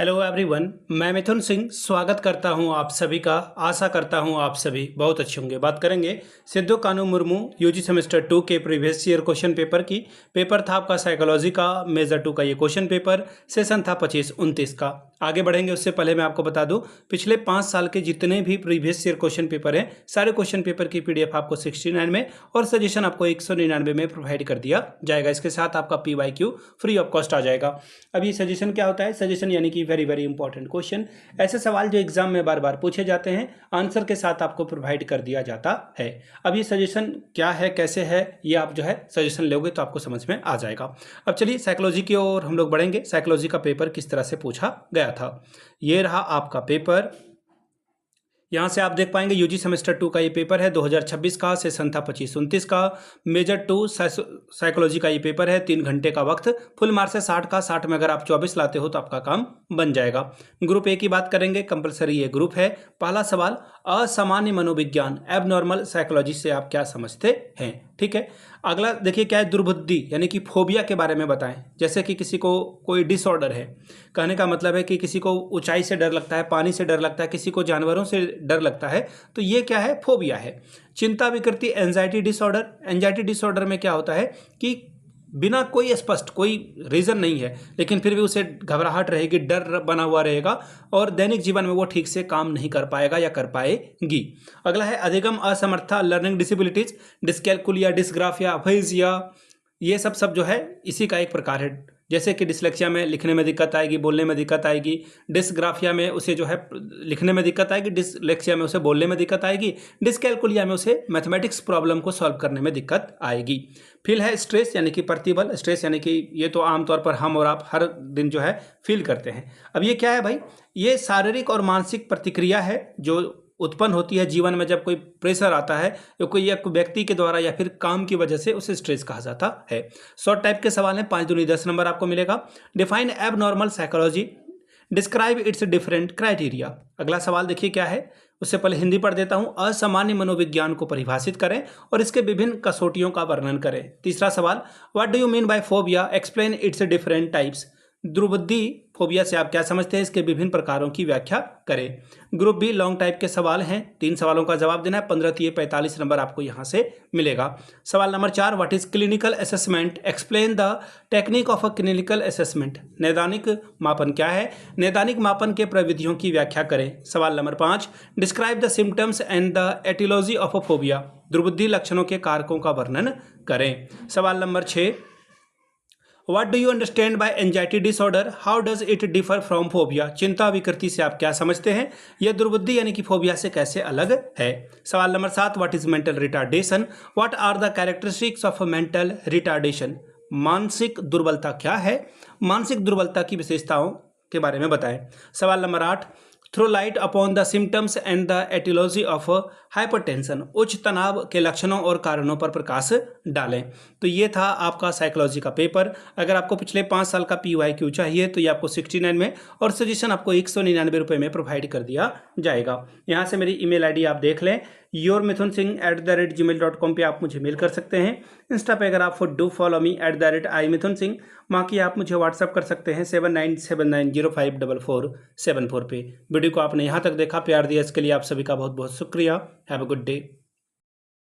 Hello everyone, मैं मिथुन सिंह स्वागत करता हूं आप सभी का। आशा करता हूं आप सभी बहुत अच्छे होंगे। बात करेंगे सिद्धू कानू मुर्मू यूजी सेमेस्टर 2 के प्रीवियस ईयर क्वेश्चन पेपर की। पेपर था आपका साइकोलॉजी का मेजर 2 का ये क्वेश्चन पेपर। सेशन था 25-29 का। आगे बढ़ेंगे उससे पहले मैं आपको बता दूं, पिछले 5 साल के जितने भी प्रीवियस ईयर क्वेश्चन पेपर हैं, सारे क्वेश्चन पेपर की पीडीएफ आपको 69 में और सजेशन आपको 199 में प्रोवाइड कर दिया जाएगा। इसके साथ आपका पीवाईक्यू फ्री ऑफ कॉस्ट आ जाएगा। अब ये सजेशन क्या होता है? सजेशन यानी कि वेरी वेरी इंपॉर्टेंट क्वेश्चन, ऐसे सवाल जो एग्जाम में बार बार पूछे जाते हैं, आंसर के साथ आपको प्रोवाइड कर दिया जाता है। अब ये सजेशन क्या है, कैसे है, ये आप जो है सजेशन लोगे तो आपको समझ में आ जाएगा। अब चलिए साइकोलॉजी की ओर हम लोग बढ़ेंगे। साइकोलॉजी का पेपर किस तरह से पूछा गया था, ये रहा आपका पेपर। यहाँ से आप देख पाएंगे यूजी सेमेस्टर 2 का ये पेपर है 2026 का। सेशन था 25-29 का। मेजर 2 साइकोलॉजी का ये पेपर है। 3 घंटे का वक्त, फुल मार्क्स है 60 का। 60 में अगर आप 24 लाते हो तो आपका काम बन जाएगा। ग्रुप ए की बात करेंगे, कंपलसरी ये ग्रुप है। पहला सवाल, असामान्य मनोविज्ञान एबनॉर्मल साइकोलॉजी से आप क्या समझते हैं? ठीक है। अगला देखिए क्या है, दुर्बुद्धि यानी कि फोबिया के बारे में बताएं। जैसे कि किसी को कोई डिसऑर्डर है, कहने का मतलब है कि किसी को ऊंचाई से डर लगता है, पानी से डर लगता है, किसी को जानवरों से डर लगता है, तो ये क्या है? फोबिया है। चिंता विकृति एंजाइटी डिसऑर्डर। एंजाइटी डिसऑर्डर में क्या होता है कि बिना कोई स्पष्ट कोई रीजन नहीं है, लेकिन फिर भी उसे घबराहट रहेगी, डर बना हुआ रहेगा और दैनिक जीवन में वो ठीक से काम नहीं कर पाएगा या कर पाएगी। अगला है अधिगम असमर्थता learning disabilities, dyscalculia, dysgraphia, aphasia, ये सब जो है इसी का एक प्रकार है। जैसे कि डिसलेक्सिया में लिखने में दिक्कत आएगी, बोलने में दिक्कत आएगी। डिस्ग्राफिया में उसे जो है लिखने में दिक्कत आएगी, डिसलेक्सिया में उसे बोलने में दिक्कत आएगी, डिस्कैलकुलिया में उसे मैथमेटिक्स प्रॉब्लम को सॉल्व करने में दिक्कत आएगी। फिर है स्ट्रेस यानी कि प्रतिबल। स्ट्रेस यानी कि ये तो आमतौर पर हम और आप हर दिन जो है फील करते हैं। अब ये क्या है भाई? ये शारीरिक और मानसिक प्रतिक्रिया है जो उत्पन्न होती है जीवन में जब कोई प्रेशर आता है, या कोई एक व्यक्ति के द्वारा या फिर काम की वजह से, उसे स्ट्रेस कहा जाता है। शॉर्ट टाइप के सवाल हैं, 5 दूनी 10 नंबर आपको मिलेगा। Define abnormal psychology, describe it's different criteria. अगला सवाल देखिए क्या है, उससे पहले हिंदी पढ़ देता हूं। असामान्य मनोविज्ञान को परिभाषित करें और इसके विभिन्न कसौटियों का वर्णन करें। तीसरा सवाल, what do you mean by phobia, explain its different types. दुर्बुद्धि फोबिया से आप क्या समझते हैं, इसके विभिन्न प्रकारों की व्याख्या करें। ग्रुप बी लॉन्ग टाइप के सवाल हैं, 3 सवालों का जवाब देना है। 15-45 नंबर आपको यहां से मिलेगा। सवाल number 4, what is clinical assessment, explain the technique of a clinical assessment. नैदानिक मापन क्या है, नैदानिक मापन के प्रविधियों की व्याख्या करें। सवाल नंबर 5, describe the symptoms and the aetiology of a phobia. दुर्बुद्धि लक्षणों के कारकों का वर्णन करें। सवाल नंबर 6, What do you understand by anxiety disorder? How does it differ from phobia? चिंता विकृति से आप क्या समझते हैं, यह दुर्बुद्धि यानी कि फोबिया से कैसे अलग है। सवाल number 7, What is mental retardation? What are the characteristics of mental retardation? मानसिक दुर्बलता क्या है, मानसिक दुर्बलता की विशेषताओं के बारे में बताएं। सवाल नंबर 8, throw light upon the symptoms and the aetiology of hypertension. उच्च तनाव के लक्षणों और कारणों पर प्रकाश डालें। तो ये था आपका साइकोलॉजी का पेपर। अगर आपको पिछले 5 साल का पीवाईक्यू चाहिए तो ये आपको 69 में और सजेशन आपको 199 रुपये में प्रोवाइड कर दिया जाएगा। यहाँ से मेरी email ID आप देख लें, yourmithunsingh@gmail.com पे आप मुझे मेल कर सकते हैं। इंस्टा पे अगर आप डू फॉलो मी @imithunsingh, बाकी आप मुझे व्हाट्सअप कर सकते हैं 7979054474 पे। वीडियो को आपने यहाँ तक देखा, प्यार दिया, इसके लिए आप सभी का बहुत बहुत शुक्रिया। Have a good day.